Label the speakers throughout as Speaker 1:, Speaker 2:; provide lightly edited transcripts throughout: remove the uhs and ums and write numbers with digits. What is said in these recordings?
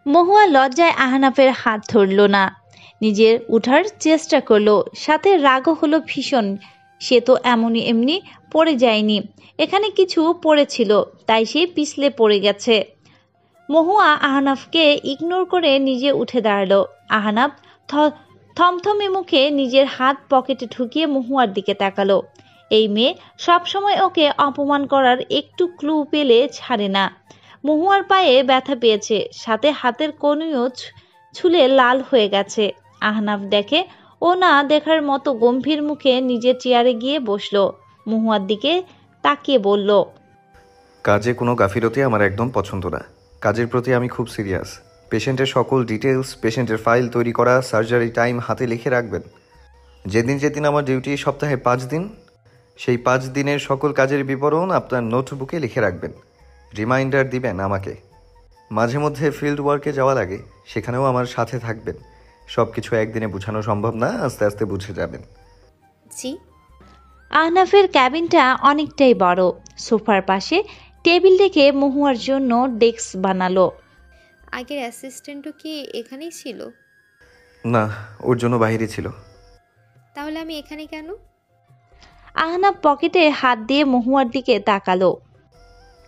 Speaker 1: মহুয়া লজ্জায় আহনাফের হাত ধরল না, নিজের উঠার চেষ্টা করলো, সাথে রাগও হলো ভীষণ। সে তো এমনি পড়ে যায়নি, এখানে কিছু পড়েছিল, তাই সে পিছলে পড়ে গেছে। মহুয়া আহনাফকে ইগনোর করে নিজে উঠে দাঁড়ালো। আহনাফ থমথমে মুখে নিজের হাত পকেটে ঢুকিয়ে মহুয়ার দিকে তাকালো। এই মেয়ে সবসময় ওকে অপমান করার একটু ক্লু পেলে ছাড়ে না। মহুয়ার পায়ে ব্যথা পেয়েছে, সাথে হাতের কনুইও ছুলে লাল হয়ে গেছে। আহনাফ দেখে ও না দেখার মতো গম্ভীর মুখে নিজের চেয়ারে গিয়ে বসলো। মহুয়ার দিকে তাকিয়ে বলল,
Speaker 2: কাজে কোনো গাফিলতি আমার একদম পছন্দ না। কাজের প্রতি আমি খুব সিরিয়াস। পেশেন্টের সকল ডিটেলস, পেশেন্টের ফাইল তৈরি করা, সার্জারি টাইম হাতে লিখে রাখবেন। যেদিন যেদিন আমার ডিউটি সপ্তাহে 5 দিন, সেই 5 দিনের সকল কাজের বিবরণ আপনার নোটবুকে লিখে রাখবেন। রিমাইন্ডার দিবেন আমাকে। মাঝে মধ্যে ফিল্ড ওয়ার্কে যাওয়া লাগে, সেখানেও আমার সাথে থাকবেন। সব কিছু একদিনে বোঝানো সম্ভব না, আস্তে আস্তে বুঝে যাবেন।
Speaker 3: জি।
Speaker 1: আহনাফের ক্যাবিনটা অনেকটাই বড়। সোফার পাশে টেবিল রেখে মহুয়ার জন্য ডেস্ক বানালো।
Speaker 3: আগের অ্যাসিস্ট্যান্টও কি এখানেই ছিল?
Speaker 2: না, ওর জন্য বাইরে ছিল।
Speaker 3: তাহলে আমি এখানে কেন?
Speaker 1: আহনাফ পকেটে হাত দিয়ে মহুয়ার দিকে তাকালো।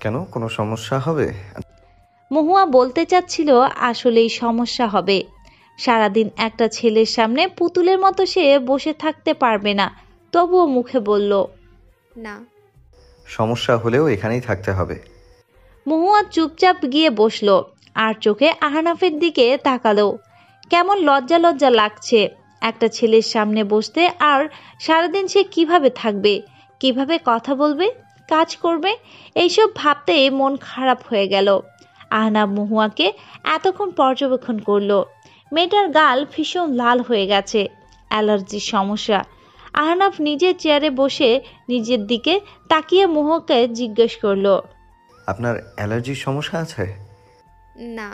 Speaker 2: কেন, কোনো সমস্যা হবে?
Speaker 1: মহুয়া বলতে চাচ্ছিল আসলেই সমস্যা হবে। সারাদিন একটা ছেলের সামনে পুতুলের মতো সে বসে থাকতে পারবে না, তবুও মুখে বলল,
Speaker 3: না।
Speaker 2: সমস্যা হলেও এখানেই থাকতে হবে।
Speaker 1: মহুয়া চুপচাপ গিয়ে বসলো, আর চোখে আহনাফের দিকে তাকালো। কেমন লজ্জা লজ্জা লাগছে একটা ছেলের সামনে বসতে। আর সারাদিন সে কিভাবে থাকবে, কিভাবে কথা বলবে, কাজ করবে, এইসব ভাবতেই মন খারাপ হয়ে গেল। আহনাফ মহুয়াকে এতক্ষণ পর্যবেক্ষণ করলো। মেয়েটার গাল ভীষণ লাল হয়ে গেছে, অ্যালার্জির সমস্যা। আহনাফ নিজের চেয়ারে বসে নিজের দিকে তাকিয়ে মহুয়াকে জিজ্ঞেস করলো,
Speaker 2: আপনার অ্যালার্জির সমস্যা আছে?
Speaker 3: না।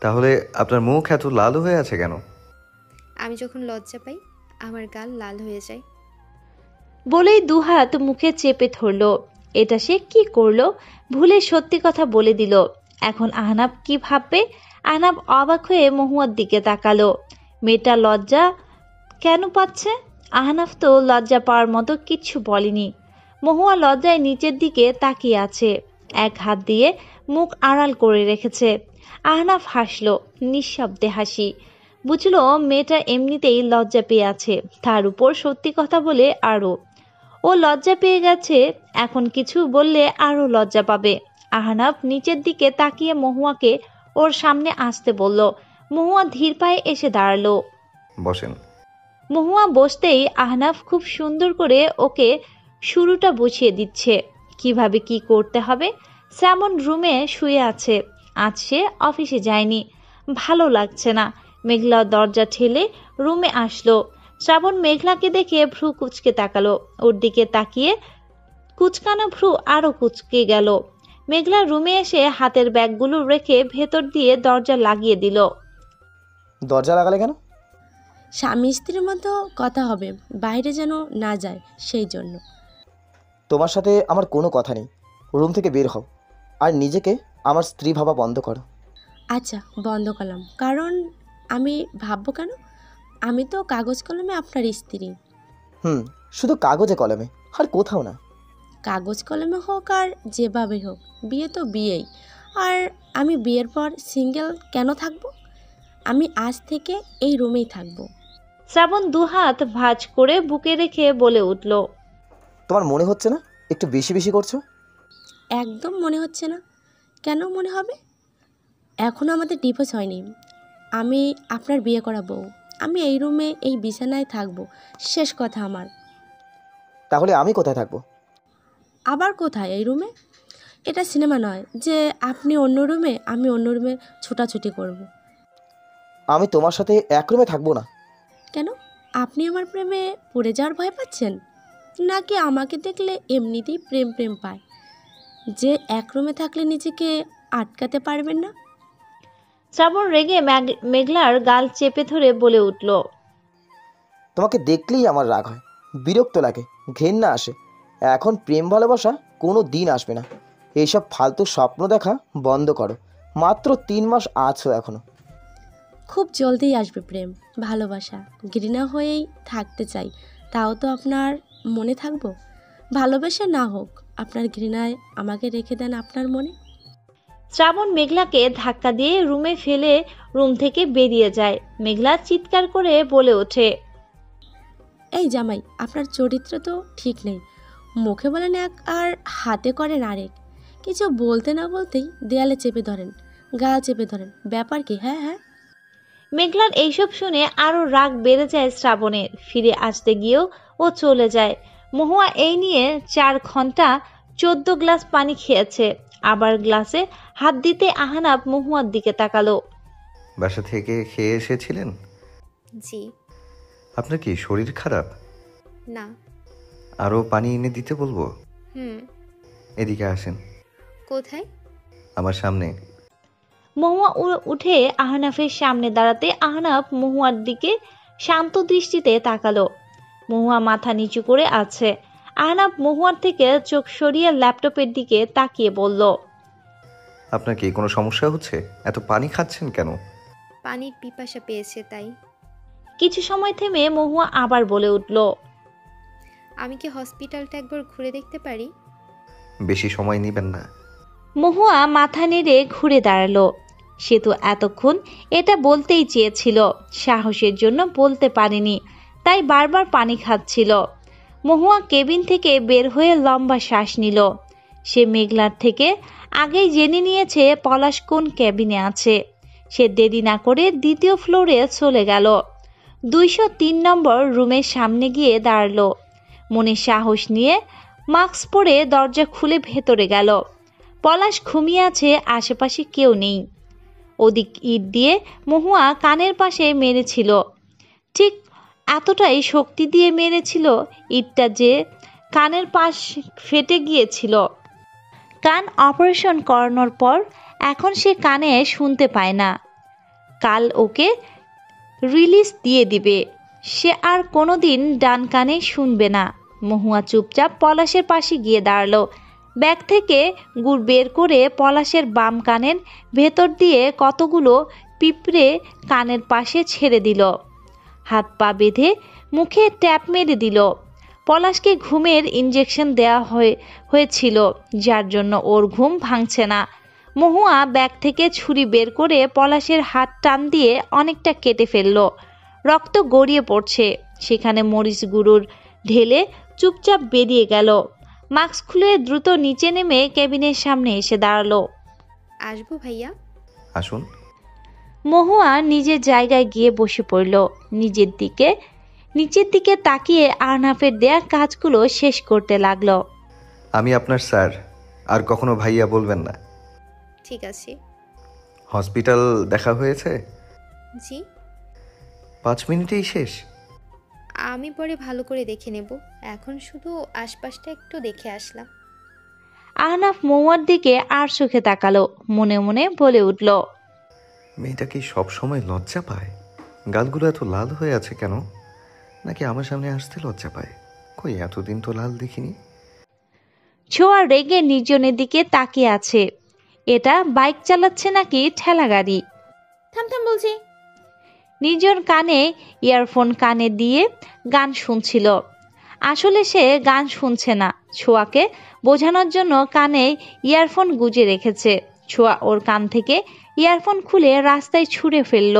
Speaker 2: তাহলে আপনার মুখ এত লাল হয়ে আছে কেন?
Speaker 3: আমি যখন লজ্জা পাই আমার গাল লাল হয়ে যায়।
Speaker 1: বলেই দুহাত মুখে চেপে ধরল। এটা সে কি করলো, ভুলে সত্যি কথা বলে দিল। এখন আহনাফ কি ভাববে। আহনাফ অবাক হয়ে মহুয়ার দিকে তাকালো। মেয়েটা লজ্জা কেন পাচ্ছে? আহনাফ তো লজ্জা পাওয়ার মতো কিচ্ছু বলেনি। মহুয়া লজ্জায় নিচের দিকে তাকিয়ে আছে, এক হাত দিয়ে মুখ আড়াল করে রেখেছে। আহনাফ হাসলো, নিঃশব্দে হাসি। বুঝলো মেয়েটা এমনিতেই লজ্জা পেয়ে আছে, তার উপর সত্যি কথা বলে আরও। ও লজ্জা পেয়ে গেছে, এখন কিছু বললে আরও লজ্জা পাবে। আহনাফ নিচের দিকে তাকিয়ে মহুয়াকে ওর সামনে আসতে বলল। মহুয়া ধীর পায়ে এসে দাঁড়ালো।
Speaker 2: বসেন।
Speaker 1: মহুয়া বসতেই আহনাফ খুব সুন্দর করে ওকে শুরুটা বুঝিয়ে দিচ্ছে, কিভাবে কি করতে হবে। স্যামন রুমে শুয়ে আছে, আজ সে অফিসে যায়নি, ভালো লাগছে না। মেঘলা দরজা ঠেলে রুমে আসলো। শ্রাবণ মেঘলাকে দেখে ভ্রু কুচকে তাকালো, ওর দিকে তাকিয়ে কুচকানো ভ্রু আরো কুচকে গেল। মেঘলা রুমে এসে হাতের ব্যাগগুলো রেখে ভেতর দিয়ে দরজা লাগিয়ে দিল।
Speaker 4: দরজা লাগালে কেন?
Speaker 5: স্বামী স্ত্রীর মতো কথা হবে, বাইরে যেন না যায় সেই জন্য।
Speaker 4: তোমার সাথে আমার কোনো কথা নেই, রুম থেকে বের হও আর নিজেকে আমার স্ত্রী ভাবা বন্ধ করো।
Speaker 5: আচ্ছা, বন্ধ করলাম। কারণ আমি ভাববো কেন? আমি তো কাগজ কলমে আপনার স্ত্রী।
Speaker 4: শুধু কাগজে কলমে, আর কোথাও না।
Speaker 5: কাগজ কলমে হোক আর যেভাবে হোক, বিয়ে তো বিয়েই। আর আমি বিয়ের পর সিঙ্গেল কেন থাকবো? আমি আজ থেকে এই রুমেই থাকবো।
Speaker 1: শ্রাবণ দুহাত ভাঁজ করে বুকে রেখে বলে উঠল,
Speaker 4: তোমার মনে হচ্ছে না একটু বেশি বেশি করছো?
Speaker 5: একদম মনে হচ্ছে না। কেন মনে হবে? এখনও আমাদের ডিভোর্স হয়নি। আমি আপনার বিয়ে করা বউ। আমি এই রুমে এই বিছানায় থাকবো, শেষ কথা আমার।
Speaker 4: তাহলে আমি কোথায় থাকবো?
Speaker 5: আবার কোথায়? এই রুমে। এটা সিনেমা নয় যে আপনি অন্য রুমে আমি অন্য রুমে ছোটাছুটি করব।
Speaker 4: আমি তোমার সাথে এক রুমে থাকবো না।
Speaker 5: কেন? আপনি আমার প্রেমে পড়ে যাওয়ার ভয় পাচ্ছেন, নাকি আমাকে দেখলে এমনিতেই প্রেম প্রেম পায় যে এক রুমে থাকলে নিজেকে আটকাতে পারবেন না?
Speaker 1: শ্রাবণ রেগে মেঘলার গাল চেপে ধরে বলে উঠল,
Speaker 4: তোমাকে দেখলেই আমার রাগ হয়, বিরক্ত লাগে, ঘেন্না আসে। এখন প্রেম ভালোবাসা কোনো দিন আসবে না। এইসব ফালতু স্বপ্ন দেখা বন্ধ করো। মাত্র 3 মাস আছো এখনো।
Speaker 5: খুব জলদিই আসবে প্রেম, ভালোবাসা। ঘৃণা হয়েই থাকতে চাই, তাও তো আপনার মনে থাকবো। ভালোবাসা না হোক, আপনার ঘৃণায় আমাকে রেখে দেন আপনার মনে।
Speaker 1: শ্রাবণ মেঘলাকে ধাক্কা দিয়ে রুমে ফেলে রুম থেকে বেরিয়ে যায়। মেঘলা চিৎকার করে বলে ওঠে,
Speaker 5: এই জামাই, আপনার চরিত্র তো ঠিক নেই। মুখে বলেন এক আর হাতে করেন আরেক। কিছু বলতে না বলতেই দেয়ালে চেপে ধরেন, গা চেপে ধরেন। ব্যাপার কি? হ্যাঁ হ্যাঁ।
Speaker 1: মেঘলার এইসব শুনে আরো রাগ বেড়ে যায় শ্রাবণের। ফিরে আসতে গিয়েও ও চলে যায়। মহুয়া এই নিয়ে 4 ঘন্টা 14 গ্লাস পানি খেয়েছে। আবার গ্লাসে হাত দিতে আহনাব মহুয়ার দিকে তাকালো।
Speaker 2: বাসা থেকে খেয়ে এসেছিলেন?
Speaker 3: জি।
Speaker 2: আপনার কি শরীর খারাপ?
Speaker 3: না।
Speaker 2: আরও পানি এনে দিতে বলবো?
Speaker 3: হুম।
Speaker 2: এদিকে আসেন,
Speaker 3: কোথায়?
Speaker 2: আমার সামনে।
Speaker 1: মহুয়া উঠে আহনাফের সামনে দাঁড়াতে আহনাফ মহুয়ার দিকে শান্ত দৃষ্টিতে তাকালো। মহুয়া মাথা নিচু করে আছে। আহনাফ মহুয়ার থেকে চোখ সরিয়ে ল্যাপটপের দিকে তাকিয়ে বলল,
Speaker 2: আপনার কি কোনো সমস্যা হচ্ছে? এত পানি খাচ্ছেন কেন?
Speaker 3: পানির পিপাসা পেয়েছে তাই।
Speaker 1: কিছু সময় থেমে মহুয়া আবার বলে উঠল,
Speaker 3: আমি কি হসপিটালটা একবার ঘুরে দেখতে পারি?
Speaker 2: বেশি সময় নেবেন না।
Speaker 1: মহুয়া মাথা নেড়ে ঘুরে দাঁড়ালো। সে তো এতক্ষণ এটা বলতেই চেয়েছিল, সাহসের জন্য বলতে পারেনি, তাই বারবার পানি খাচ্ছিল। মহুয়া কেবিন থেকে বের হয়ে লম্বা শ্বাস নিল। সে মেঘলার থেকে আগেই জেনে নিয়েছে পলাশ কোন ক্যাবিনে আছে। সে দেরি না করে 2য় ফ্লোরে চলে গেল। 203 নম্বর রুমের সামনে গিয়ে দাঁড়ালো। মনে সাহস নিয়ে মাস্ক পরে দরজা খুলে ভেতরে গেল। পলাশ ঘুমিয়ে আছে, আশেপাশে কেউ নেই। ওদিক ইট দিয়ে মহুয়া কানের পাশে মেরেছিল। ঠিক এতটাই শক্তি দিয়ে মেরেছিল, ইটটা যে কানের পাশ ফেটে গিয়েছিল। কান অপারেশন করানোর পর এখন সে কানে শুনতে পায় না। কাল ওকে রিলিজ দিয়ে দিবে। সে আর কোনোদিন ডান কানে শুনবে না। মহুয়া চুপচাপ পলাশের পাশে গিয়ে দাঁড়ালো। ব্যাগ থেকে গুড় বের করে পলাশের বাম কানের ভেতর দিয়ে কতগুলো পিঁপড়ে কানের পাশে ছেড়ে দিল। হাত পা বেঁধে মুখে ট্যাপ মেরে দিল। পলাশকে ঘুমের ইঞ্জেকশন দেওয়া হয়েছিল, যার জন্য ওর ঘুম ভাঙছে না। মহুয়া ব্যাগ থেকে ছুরি বের করে পলাশের হাত টান দিয়ে অনেকটা কেটে ফেলল। রক্ত গড়িয়ে পড়ছে। সেখানে মরিচ গুঁড়োর ঢেলে চুপচাপ বেরিয়ে গেল। মাস্ক খুলে দ্রুত নিচে নেমে কেবিনের সামনে এসে দাঁড়ালো।
Speaker 3: আসবো ভাইয়া?
Speaker 2: আসুন।
Speaker 1: মহুয়া নিজের জায়গায় গিয়ে বসে পড়ল। নিচের দিকে তাকিয়ে আহনাফের দেয়া কাজগুলো শেষ করতে লাগলো।
Speaker 2: আমি আপনার স্যার, আর কখনো ভাইয়া বলবেন না।
Speaker 3: ঠিক আছে।
Speaker 2: হসপিটাল দেখা হয়েছে?
Speaker 3: জি।
Speaker 2: 5 মিনিটেই শেষ?
Speaker 3: আমি পরে ভালো করে দেখে নেব, এখন শুধু আশপাশটা একটু দেখে আসলাম।
Speaker 1: আহনাফ মহুয়ার দিকে আর চোখে তাকালো। মনে মনে বলে উঠল,
Speaker 2: মেয়েটা কি সবসময় লজ্জা পায়? গালগুলো এত লাল হয়ে আছে কেন? নাকি আমার সামনে আসতে লজ্জা পায়? কই, এতদিন তো লাল দেখিনি।
Speaker 1: ছোঁয়া রেগে নির্জনের দিকে তাকিয়ে আছে। এটা বাইক চালাচ্ছে নাকি ঠেলা গাড়ি?
Speaker 6: থাম থাম বলছি।
Speaker 1: নির্জন কানে ইয়ারফোন কানে দিয়ে গান শুনছিল। আসলে সে গান শুনছে না, ছোঁয়াকে বোঝানোর জন্য কানে ইয়ারফোন গুজে রেখেছে। ছোঁয়া ওর কান থেকে ইয়ারফোন খুলে রাস্তায় ছুঁড়ে ফেলল।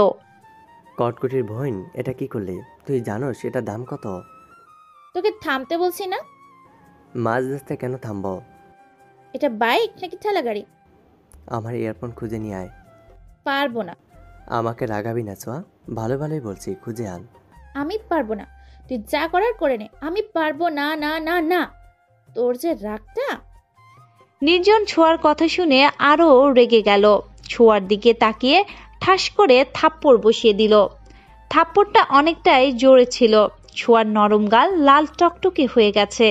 Speaker 7: কটকটির বোন, এটা কি করলি? তুই জানোস এটার দাম কত?
Speaker 6: তোকে থামতে বলছি না?
Speaker 7: মাঝ রাস্তায় কেন থামবো?
Speaker 6: এটা বাইক নাকি ঠেলা গাড়ি?
Speaker 7: আমার ইয়ারফোন খুঁজে নিয়ে আয়।
Speaker 6: পারবো না।
Speaker 7: আমাকে রাগাবি না ছোঁয়া, ভালো ভালোই বলছি, খুঁজে আন।
Speaker 6: আমি পারবো না, তুই যা করার করে নে। আমি পারবো না, না না না। তোর যে রাগটা।
Speaker 1: নির্জন ছোঁয়ার কথা শুনে আরও রেগে গেল। ছোঁয়ার দিকে তাকিয়ে ঠাস করে থাপ্পড় বসিয়ে দিল। থাপ্পড়টা অনেকটাই জোরে ছিল। ছোঁয়ার নরম গাল লাল টকটকে হয়ে গেছে।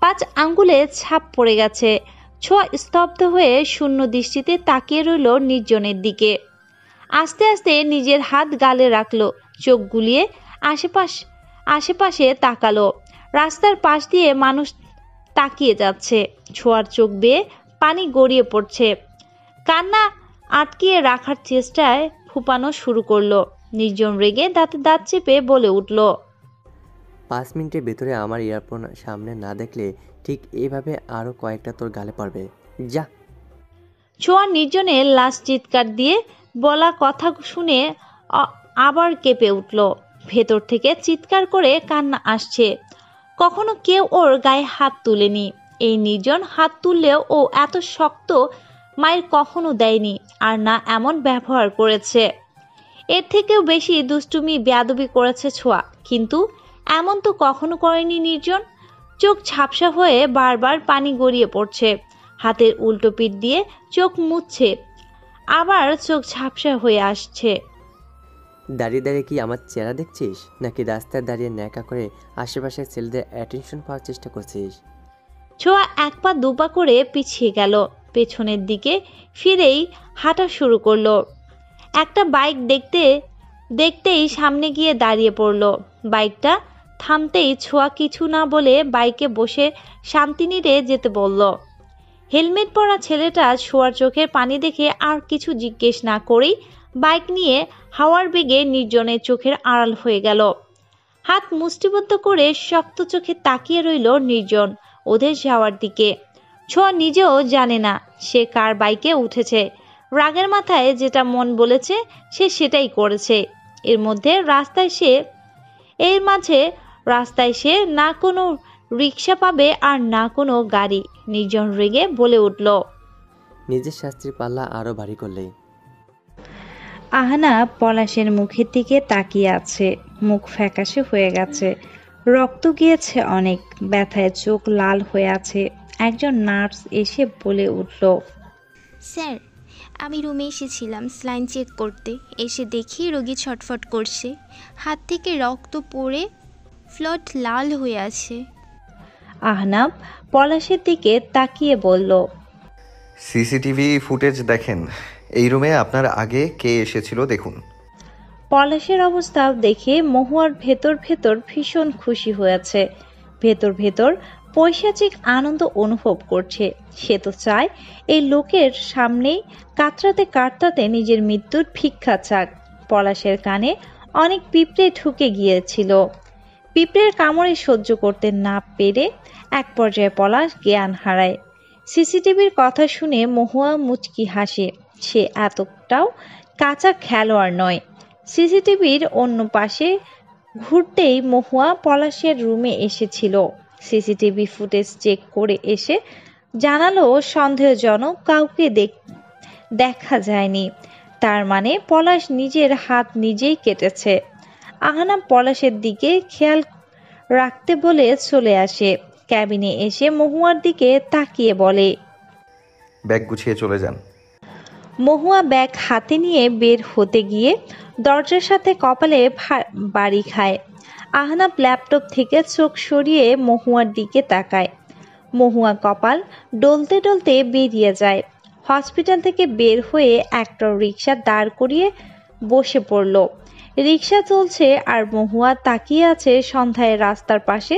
Speaker 1: 5 আঙ্গুলে ছাপ পড়ে গেছে। ছোঁয়া স্তব্ধ হয়ে শূন্য দৃষ্টিতে তাকিয়ে রইল নির্জনের দিকে। আস্তে আস্তে নিজের হাত গালে রাখলো। চোখ গুলিয়ে আশেপাশে তাকালো। রাস্তার পাশ দিয়ে মানুষ তাকিয়ে যাচ্ছে। ছোঁয়ার চোখ বেয়ে পানি গড়িয়ে পড়ছে। কান্না আটকিয়ে রাখার চেষ্টায় ফুপানো শুরু করলো। নির্জন রেগে দাঁতে দাঁত চেপে বলে উঠল,
Speaker 7: 5 মিনিটের ভেতরে আমার ইয়ারফোন সামনে না দেখলে ঠিক এইভাবে আরও কয়েকটা তোর গালে পড়বে। যা।
Speaker 1: ছোঁয়া নির্জনের লাস্ট চিৎকার দিয়ে বলা কথা শুনে আবার কেঁপে উঠল। ভেতর থেকে চিৎকার করে কান্না আসছে। কখনো কেউ ওর গায়ে হাত তুলেনি। এই নির্জন হাত তুললেও ও এত শক্ত মায়ের কখনো দেয়নি, আর না এমন ব্যবহার করেছে। এর থেকেও বেশি দুষ্টুমি বেয়াদবি করেছে ছোঁয়া, কিন্তু এমন তো কখনো করেনি নির্জন। চোখ ঝাপসা হয়ে বারবার পানি গড়িয়ে পড়ছে। হাতের উল্টো পিঠ দিয়ে চোখ মুছছে, আবার চোখ ঝাপসা হয়ে আসছে।
Speaker 7: দাঁড়িয়ে দাঁড়িয়ে কি আমার চেহারা দেখছিস, নাকি রাস্তায় দাঁড়িয়ে ন্যাকা করে আশেপাশের ছেলেদের অ্যাটেনশন পাওয়ার চেষ্টা করছিস?
Speaker 1: ছোঁয়া এক পা দুপা করে পিছিয়ে গেল। পেছনের দিকে ফিরেই হাঁটা শুরু করলো। একটা বাইক দেখতেই সামনে গিয়ে দাঁড়িয়ে পড়ল। বাইকটা থামতেই ছোঁয়া কিছু না বলে বাইকে বসে শান্তিনীরে যেতে বলল। হেলমেট পরা ছেলেটা ছোঁয়ার চোখের পানি দেখে আর কিছু জিজ্ঞেস না করেই বাইক নিয়ে হাওয়ার বেগে নির্জনের চোখের আড়াল হয়ে গেল। হাত মুষ্টিবদ্ধ করে শক্ত চোখে তাকিয়ে রইল নির্জন ওদের যাওয়ার দিকে। ছোঁয়া নিজেও জানে না সে কার বাইকে উঠেছে। রাগের মাথায় যেটা মন বলেছে সে সেটাই করেছে। এর মাঝে রাস্তায় সে না কোনো রিক্সা পাবে আর না কোনো গাড়ি। নির্জন রেগে বলে উঠল,
Speaker 7: নিজের শাস্তির পাল্লা আরও ভারী করলে।
Speaker 1: আহনা পলাশের মুখের দিকে তাকিয়ে আছে। মুখ ফ্যাকাশে হয়ে গেছে, রক্ত গিয়েছে অনেক, ব্যথায় চোখ লাল হয়ে আছে। একজন নার্স এসে বলে উঠল,
Speaker 8: স্যার, আমি রুমে এসেছিলাম স্লাইন চেক করতে। এসে দেখি রোগী ছটফট করছে, হাত থেকে রক্ত পড়ে ফ্লট লাল হয়ে আছে।
Speaker 1: আহনাব পলাশের দিকে তাকিয়ে বলল,
Speaker 2: সিসিটিভি ফুটেজ দেখেন। এই রুমে আপনার আগে কে এসেছিল দেখুন।
Speaker 1: পলাশের অবস্থা দেখে মহুয়ার ভেতর ভীষণ খুশি হয়েছে। ভেতর পৈশাচিক আনন্দ অনুভব করছে। সে তো চায় এই লোকের সামনেই কাতরাতে নিজের মৃত্যুর ভিক্ষা চাক। পলাশের কানে অনেক পিঁপড়ে ঢুকে গিয়েছিল। পিঁপড়ের কামড়ে সহ্য করতে না পেরে এক পর্যায়ে পলাশ জ্ঞান হারায়। সিসিটিভির কথা শুনে মহুয়া মুচকি হাসে। সে এতটাও কাঁচা খেলোয়াড় নয়। সিসিটিভির অন্য পাশে ঘুরতেই মহুয়া পলাশের রুমে এসেছিল। সিসিটিভি ফুটেজ চেক করে এসে জানালো সন্দেহজনক কাউকে দেখা যায়নি। তার মানে পলাশ নিজের হাত নিজেই কেটেছে। আহনা পলাশের দিকে খেয়াল রাখতে বলে চলে আসে। ক্যাবিনে এসে মহুয়ার দিকে তাকিয়ে বলে,
Speaker 2: ব্যাগ গুছিয়ে চলে যান।
Speaker 1: মহুয়া ব্যাগ হাতে নিয়ে বের হতে গিয়ে দরজার সাথে কপালে বাড়ি খায়। আহনাব ল্যাপটপ থেকে চোখ সরিয়ে মহুয়ার দিকে তাকায়। মহুয়া কপাল ডলতে ডলতে বেরিয়ে যায়। হসপিটাল থেকে বের হয়ে একটা রিক্সা দাঁড় করিয়ে বসে পড়ল। রিক্সা চলছে আর মহুয়া তাকিয়ে আছে সন্ধ্যায় রাস্তার পাশে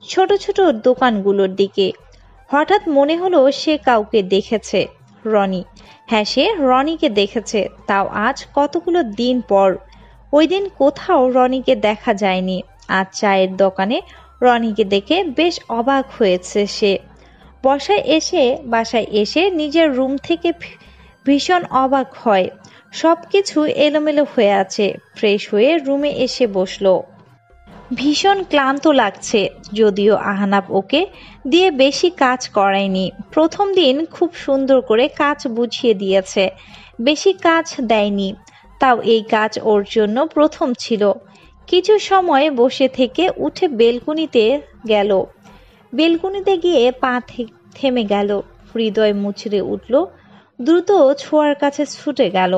Speaker 1: ছোট ছোট দোকানগুলোর দিকে। হঠাৎ মনে হলো সে কাউকে দেখেছে। রনি। হ্যাঁ, সে রনিকে দেখেছে, তাও আজ কতগুলো দিন পর। ওই দিন কোথাও রনিকে দেখা যায়নি। আজ চায়ের দোকানে রনিকে দেখে বেশ অবাক হয়েছে সে। বাসায় এসে নিজের রুম থেকে ভীষণ অবাক হয়। সব কিছু এলোমেলো হয়ে আছে। ফ্রেশ হয়ে রুমে এসে বসলো। ভীষণ ক্লান্ত লাগছে, যদিও আহনাব ওকে দিয়ে বেশি কাজ করায়নি। প্রথম দিন খুব সুন্দর করে কাজ বুঝিয়ে দিয়েছে, বেশি কাজ দেয়নি। তাও এই কাজ ওর জন্য প্রথম ছিল। কিছু সময় বসে থেকে উঠে বেলকুনিতে গেল। বেলকুনিতে গিয়ে পা থেমে গেল। হৃদয় মুচড়ে উঠল। দ্রুত ছোঁয়ার কাছে ছুটে গেল।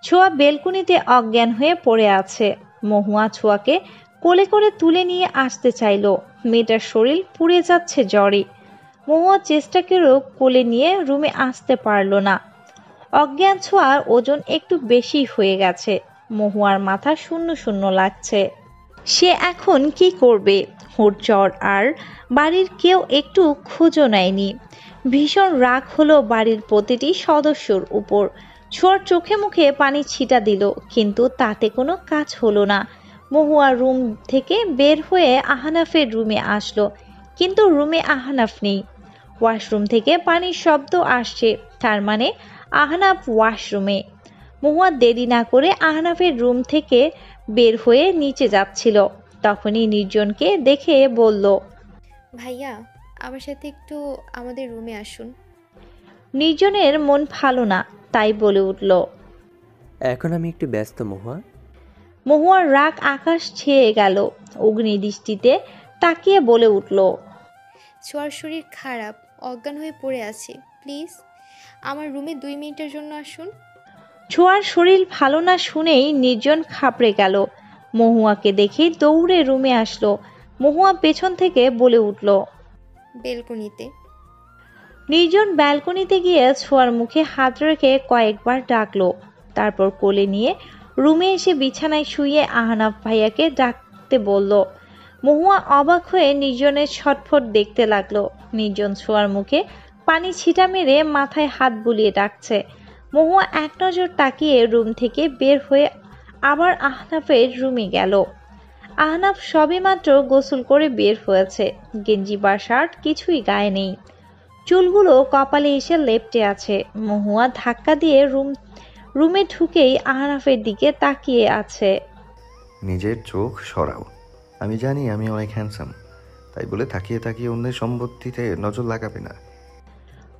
Speaker 1: ছোঁয়া বেলকুনিতে অজ্ঞান হয়ে পড়ে আছে। মহুয়া ছোঁয়াকে কোলে করে তুলে নিয়ে আসতে চাইল। মেয়েটার শরীর পুড়ে যাচ্ছে জ্বরে। মহুয়া চেষ্টা করেও কোলে নিয়ে রুমে আসতে পারল না। অজ্ঞান ছোঁয়ার ওজন একটু বেশি হয়ে গেছে। মহুয়ার মাথা শূন্য শূন্য লাগছে। সে এখন কি করবে? ওর জ্বর, আর বাড়ির কেউ একটু খোঁজও নেয়নি। ভীষণ রাগ হলো বাড়ির প্রতিটি সদস্যর উপর। ছোঁয়ার চোখে মুখে পানি ছিটা দিল, কিন্তু তাতে কোনো কাজ হলো না। মহুয়া রুম থেকে বের হয়ে আহনাফের রুমে আসলো, কিন্তু রুমে আহনাফ নেই। ওয়াশরুম থেকে পানির শব্দ আসছে, তার মানে আহনাফ ওয়াশরুমে। মহুয়া দেরি না করে আহনাফের রুম থেকে বের হয়ে নিচে যাচ্ছিল, তখনই নির্জনকে দেখে বলল,
Speaker 3: ভাইয়া, আমার সাথে একটু আমাদের রুমে আসুন।
Speaker 1: নির্জনের মন ভালো না, তাই বলে উঠল।
Speaker 7: এখন আমি একটু ব্যস্ত মহুয়া।
Speaker 1: মহুয়ার রাগ আকাশ ছেয়ে গেল, অগ্নিদৃষ্টিতে তাকিয়ে বলে উঠল,
Speaker 3: ছোঁয়ার শরীর খারাপ, অজ্ঞান হয়ে পড়ে আছে, প্লিজ আমার রুমে 2 মিনিটের জন্য আসুন।
Speaker 1: ছোঁয়ার শরীর ভালো না শুনেই নির্জন খাবড়ে গেল। মহুয়াকে দেখে দৌড়ে রুমে আসলো। মহুয়া পেছন থেকে বলে উঠল।
Speaker 3: বেলকনিতে।
Speaker 1: নির্জন ব্যালকনিতে গিয়ে ছোঁয়ার মুখে হাত রেখে কয়েকবার ডাকলো, তারপর কোলে নিয়ে রুমে এসে বিছানায় শুয়ে আহনাফ ভাইয়াকে ডাকতে বলল। মহুয়া অবাক হয়ে নির্জনের ছটফট দেখতে লাগলো। নির্জন ছোঁয়ার মুখে পানি ছিটা মেরে মাথায় হাত বুলিয়ে ডাকছে। মহুয়া এক নজর তাকিয়ে রুম থেকে বের হয়ে আবার আহনাফের রুমে গেল। আহনাফ সবেমাত্র গোসল করে বের হয়েছে, গেঞ্জি বা শার্ট কিছুই গায়ে নেই, চুলগুলো কপালে এসে লেপ্টে আছে। মহুয়া ধাক্কা দিয়ে রুমে ঢুকেই আহনাফের দিকে তাকিয়ে আছে।
Speaker 2: নিজের চোখ সরাও। আমি জানি আমি অনেক হ্যান্ডসাম, তাই বলে তাকিয়ে তাকিয়ে অন্যের সম্পত্তিতে নজর লাগাবে না।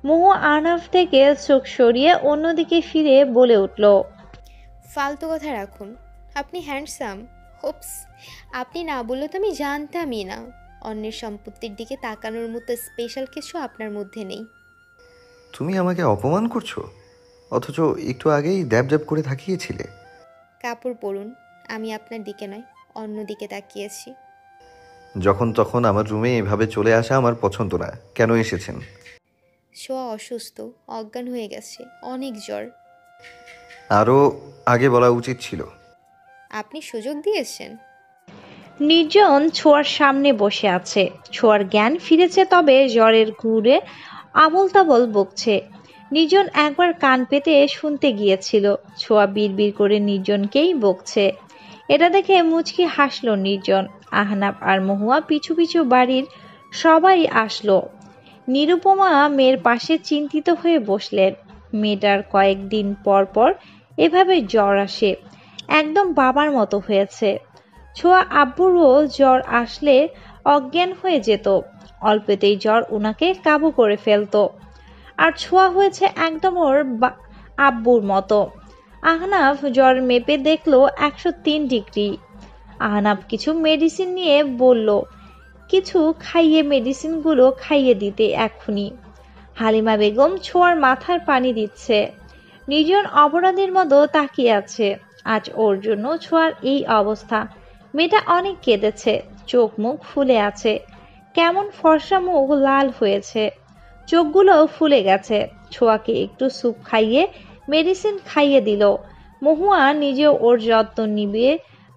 Speaker 1: মহুয়া আহনাফ থেকে চোখ সরিয়ে অন্যদিকে ফিরে বলে উঠল,
Speaker 3: ফালতু কথা রাখুন, আপনি হ্যান্ডসাম। হোপস, আপনি না বললে তো আমি জানতামই না অন্যের সম্পত্তির দিকে তাকানোর মতো স্পেশাল কিছু আপনার মধ্যে নেই।
Speaker 2: তুমি আমাকে অপমান করছো, অথচ একটু আগেই দ্যাব দ্যাব করে তাকিয়েছিলে।
Speaker 3: কাপড় পরুন, আমি আপনার দিকে নয় অন্য দিকে তাকিয়েছি।
Speaker 2: যখন তখন আমার রুমে এভাবে চলে আসা আমার পছন্দ না। কেন এসেছেন?
Speaker 3: ছোঁয়া অসুস্থ, অজ্ঞান হয়ে গেছে, অনেক জ্বর।
Speaker 2: আরও আগে বলা উচিত ছিল।
Speaker 3: আপনি সুযোগ দিয়েছেন।
Speaker 1: নির্জন ছোঁয়ার সামনে বসে আছে। ছোঁয়ার জ্ঞান ফিরেছে, তবে জ্বরের ঘুরে আবল তাবল বকছে। নির্জন একবার কান পেতে শুনতে গিয়েছিল, ছোঁয়া বিড়বিড় করে নির্জনকেই বকছে। এটা দেখে মুচকি হাসলো নির্জন। আহনাফ আর মহুয়া পিছু পিছু বাড়ির সবাই আসলো। নিরুপমা মেয়ের পাশে চিন্তিত হয়ে বসলেন। মেয়েটার কয়েকদিন পর পর এভাবে জ্বর আসে, একদম বাবার মতো হয়েছে। ছোঁয়া আব্বুরও জ্বর আসলে অজ্ঞান হয়ে যেত, অল্পেতেই জ্বর ওনাকে কাবু করে ফেলতো। আর ছোঁয়া হয়েছে একদম ওর আব্বুর মতো। আহনাফ জ্বর মেপে দেখলো 103 ডিগ্রি। আহনাফ কিছু মেডিসিন নিয়ে বলল কিছু খাইয়ে মেডিসিনগুলো খাইয়ে দিতে এক্ষুনি। হালিমা বেগম ছোঁয়ার মাথার পানি দিচ্ছে। নির্জন অপরাধীর মতো তাকিয়ে আছে। আজ ওর জন্য ছোঁয়ার এই অবস্থা। মেয়েটা অনেক কেঁদেছে, চোখ মুখ ফুলে আছে, কেমন ফর্সা মুখ লাল হয়েছে, চোখগুলো ফুলে গেছে। ছোঁয়াকে একটু স্যুপ খাইয়ে মেডিসিন খাইয়ে দিল। মহুয়া নিজেও ওর যত্ন নিবে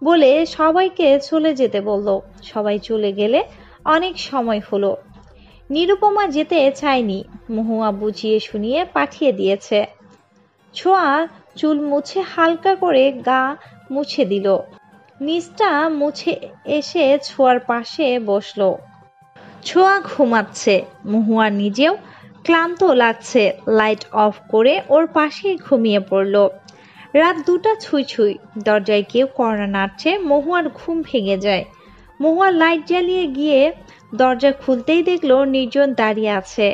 Speaker 1: বলে সবাইকে চলে যেতে বলল। সবাই চলে গেলে অনেক সময় হলো। নিরুপমা যেতে চায়নি, মহুয়া বুঝিয়ে শুনিয়ে পাঠিয়ে দিয়েছে। ছোঁয়া চুল মুছে হালকা করে গা মুছে দিল। নিচটা মুছে এসে ছোঁয়ার পাশে বসলো। ছোঁয়া ঘুমাচ্ছে, মহুয়া নিজেও ক্লান্ত লাগছে। লাইট অফ করে ওর পাশে ঘুমিয়ে পড়ল। রাত 2টা ছুঁই ছুঁই, দরজায় কেউ কড়া নাড়ছে। মহুয়ার ঘুম ভেঙে যায়। মহুয়া লাইট জ্বালিয়ে গিয়ে দরজা খুলতেই দেখলো নির্জন দাঁড়িয়ে আছে।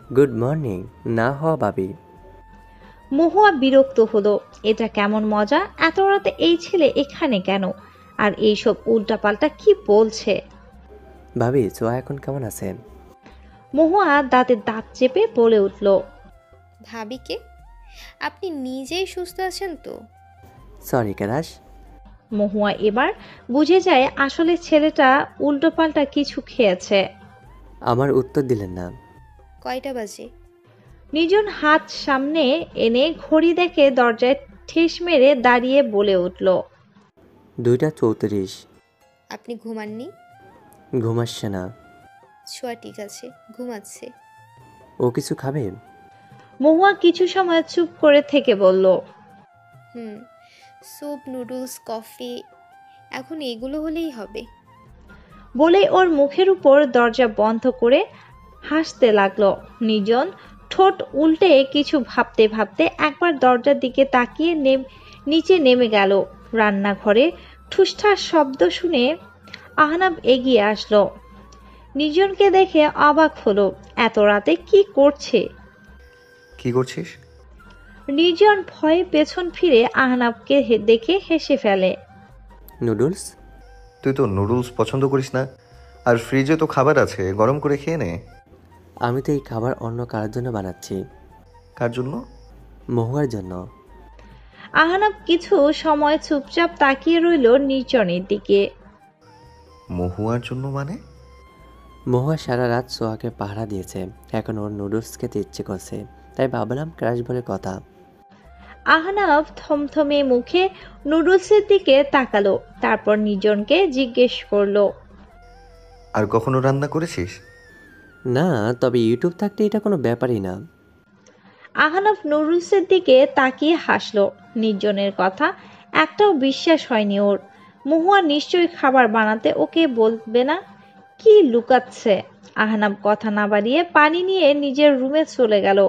Speaker 7: গুড মর্নিং না হওয়া ভাবি।
Speaker 1: মহুয়া বিরক্ত হলো। এটা কেমন মজা, এত রাতে এই ছেলে এখানে কেন, আর এইসব উল্টাপাল্টা কি বলছে।
Speaker 7: ভাবি ছোঁয়া এখন কেমন আছেন?
Speaker 1: মহুয়া দাঁতে দাঁত চেপে বলে উঠল,
Speaker 3: ভাবিকে? আপনি নিজেই সুস্থ আছেন তো?
Speaker 7: সরি কেলাস।
Speaker 1: মহুয়া এবার বুঝে যায় আসলে ছেলেটা উল্টোপাল্টা কিছু খেয়েছে।
Speaker 7: আমার উত্তর দিলেন না।
Speaker 3: কয়টা বাজে?
Speaker 1: নির্জন হাত সামনে এনে ঘড়ি দেখে দরজায় ঠেস মেরে দাঁড়িয়ে বলে উঠল,
Speaker 7: 2টা 34।
Speaker 3: আপনি ঘুমাননি?
Speaker 7: ঘুমাচ্ছে না।
Speaker 3: ছোঁয়া ঠিক আছে, ঘুমাচ্ছে।
Speaker 7: ও কিছু খাবে?
Speaker 1: মহুয়া কিছু সময় চুপ করে থেকে বলল,
Speaker 3: স্যুপ, নুডলস, কফি, এখন এগুলো হলেই হবে।
Speaker 1: বলেই ওর মুখের উপর দরজা বন্ধ করে হাসতে লাগলো। নির্জন ঠোঁট উল্টে কিছু ভাবতে ভাবতে একবার দরজার দিকে তাকিয়ে নিচে নেমে গেল। রান্নাঘরে ঠুসঠাস শব্দ শুনে আহনাব এগিয়ে আসলো। নির্জনকে দেখে অবাক হলো, এত রাতে কি করছে?
Speaker 2: কি করছিস?
Speaker 1: নির্জন ভয়ে পেছন ফিরে আহনাবকে দেখে হেসে ফেলে।
Speaker 7: নুডলস?
Speaker 2: তুই তো নুডলস পছন্দ করিস না, আর ফ্রিজে তো খাবার আছে, গরম করে খেয়ে নে।
Speaker 7: আমি তো এই খাবার অন্য কারোর জন্য বানাচ্ছি।
Speaker 2: কার জন্য?
Speaker 7: মহুয়ার জন্য।
Speaker 1: আহনাব কিছু সময় চুপচাপ তাকিয়ে রইল নির্জনের দিকে।
Speaker 2: মহুয়ার জন্য মানে?
Speaker 7: মহুয়া সারা রাত সোহাকে পাহারা দিয়েছে, এখন ওর নুডলস খেতে ইচ্ছে করছে, তাই ভাবলাম ক্রাশ বলে কথা।
Speaker 1: আহনাব থমথমে মুখে নুডলসের দিকে তাকালো, তারপর নির্জনকে জিজ্ঞেস করলো,
Speaker 2: আর কখনো রান্না করেছিস?
Speaker 7: না, তবে ইউটিউব থাকতে এটা কোনো ব্যাপারই না।
Speaker 1: আহনাব নুডলসের দিকে তাকিয়ে হাসলো। নির্জনের কথা একটাও বিশ্বাস হয়নি ওর। মহুয়া নিশ্চয়ই খাবার বানাতে ওকে বলবে না। কি লুকাচ্ছে? আহনাব কথা না বাড়িয়ে পানি নিয়ে নিজের রুমে চলে গেল,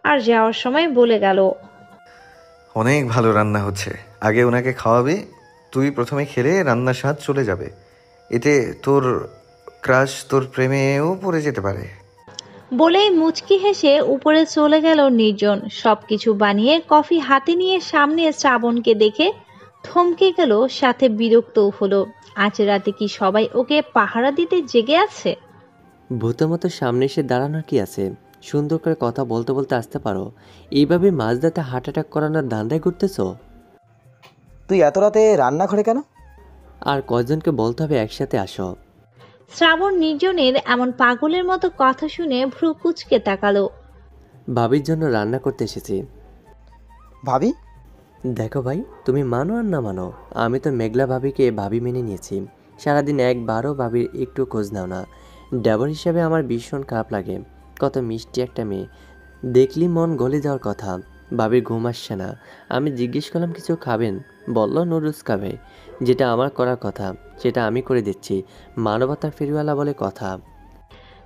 Speaker 1: আর যাওয়ার সময় বলে গেল,
Speaker 2: অনেক ভালো রান্না হচ্ছে, আগে ওনাকে খাওয়াবি, তুই প্রথমে খেলে রান্নার স্বাদ চলে যাবে, এতে তোর ক্রাশ তোর প্রেমেও পড়ে যেতে পারে।
Speaker 1: বলেই মুচকি হেসে উপরে চলে গেল নির্জন। সবকিছু বানিয়ে কফি হাতে নিয়ে সামনে শ্রাবণকে দেখে থমকে গেল, সাথে বিরক্তও হলো। আজ রাতে কি সবাই ওকে পাহারা দিতে জেগে আছে?
Speaker 7: ভূতের মতো সামনে এসে দাঁড়ানোর কি আছে? সুন্দর করে কথা বলতে বলতে আসতে পারো, এইভাবে মাঝরাতে হার্ট অ্যাটাক করানোর ধান্দায় ঘুরতেছো?
Speaker 4: তুই এত রাতে রান্নাঘরে কেন?
Speaker 7: আর কজনকে বলতে হবে একসাথে আসো?
Speaker 1: শ্রাবণ নির্জনের এমন পাগলের মতো কথা শুনে ভ্রু কুচকে তাকালো।
Speaker 7: ভাবির জন্য রান্না করতে এসেছি।
Speaker 4: ভাবি?
Speaker 7: দেখো ভাই, তুমি মানো আর না মানো, আমি তো মেঘলা ভাবিকে ভাবি মেনে নিয়েছি। সারাদিন একবারও ভাবির একটু খোঁজ নাও না। ড্রাইভার হিসাবে আমার ভীষণ খারাপ লাগে। কত মিষ্টি একটা মেয়ে, দেখলি মন গলে যাওয়ার কথা। ভাবির ঘুম আসছে না। আমি জিজ্ঞেস করলাম কিছু খাবেন, বলল নুডলস খাবে। যেটা আমার করার কথা সেটা আমি করে দিচ্ছি, মানবতার ফেরিওয়ালা বলে কথা।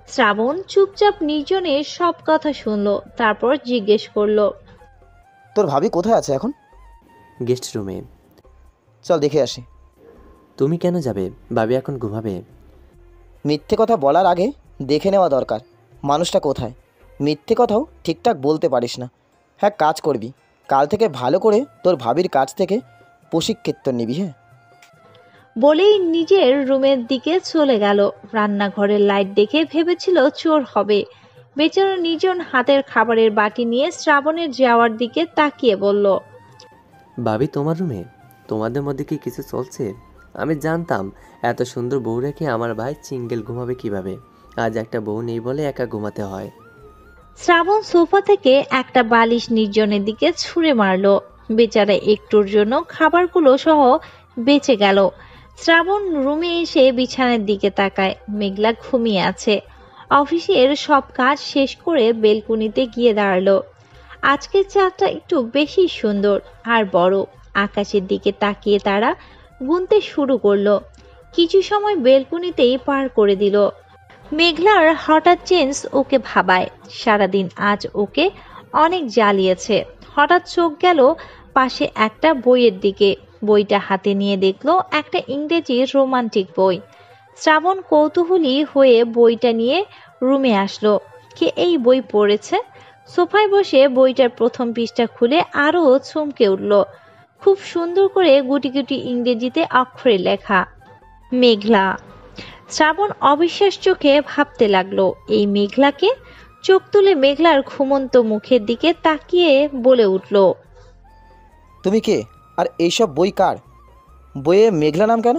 Speaker 1: শ্রাবণ চুপচাপ নির্জনের সব কথা শুনলো, তারপর জিজ্ঞেস করলো,
Speaker 4: তোর ভাবি কোথায় আছে এখন?
Speaker 7: গেস্ট রুমে।
Speaker 4: চল দেখে আসি।
Speaker 7: তুমি কেন যাবে? ভাবি এখন ঘুমাবে।
Speaker 4: মিথ্যে কথা বলার আগে দেখে নেওয়া দরকার মানুষটা কোথায়। মিথ্যে কথাও ঠিকঠাক বলতে পারিস না। হ্যাঁ, কাজ করবি, কাল থেকে ভালো করে তোর ভাবির কাছ থেকে প্রশিক্ষণ নিবি। হ্যাঁ।
Speaker 1: বলেই নিজের রুমের দিকে চলে গেল। রান্নাঘরের লাইট দেখে ভেবেছিল চোর হবে। বেচারা নির্জন হাতের খাবারের বাটি নিয়ে শ্রাবণের যাওয়ার দিকে তাকিয়ে বলল,
Speaker 7: ভাবি তোমার রুমে? তোমাদের মধ্যে কি কিছু চলছে? আমি জানতাম এত সুন্দর বউ রেখে আমার ভাই সিঙ্গেল ঘুমাবে কিভাবে। আজ একটা বউ নেই বলে একা ঘুমাতে হয়।
Speaker 1: শ্রাবণ সোফা থেকে একটা বালিশ নির্জনের দিকে ছুঁড়ে মারল। বেচারা একটুর জন্য খাবারগুলো সহ বেঁচে গেল। শ্রাবণ রুমে এসে বিছানার দিকে তাকায়। মেঘলা ঘুমিয়ে আছে। অফিসের সব কাজ শেষ করে বেলকুনিতে গিয়ে দাঁড়ালো। আজকের চাঁদটা একটু বেশি সুন্দর আর বড়। আকাশের দিকে তাকিয়ে তারা গুনতে শুরু করলো। কিছু সময় বেলকুনিতেই পার করে দিল। মেঘলার হঠাৎ চেঞ্জ ওকে ভাবায়। সারাদিন আজ ওকে অনেক জ্বালিয়েছে। হঠাৎ চোখ গেল পাশে একটা বইয়ের দিকে। বইটা হাতে নিয়ে দেখলো একটা ইংরেজি রোমান্টিক বই। শ্রাবণ কৌতূহলী হয়ে বইটা নিয়ে রুমে আসলো। কে এই বই পড়েছে? সোফায় বসে বইটার প্রথম পৃষ্ঠা খুলে আরও চমকে উঠল। খুব সুন্দর করে গুটি গুটি ইংরেজিতে অক্ষরে লেখা, মেঘলা। শ্রাবণ অবিশ্বাস চোখে ভাবতে লাগলো, এই মেঘলাকে? চোখ তুলে মেঘলার ঘুমন্ত মুখের দিকে তাকিয়ে বলে উঠল,
Speaker 4: তুমি কে? আর এইসব বই কার? বইয়ে মেঘলা নাম কেন?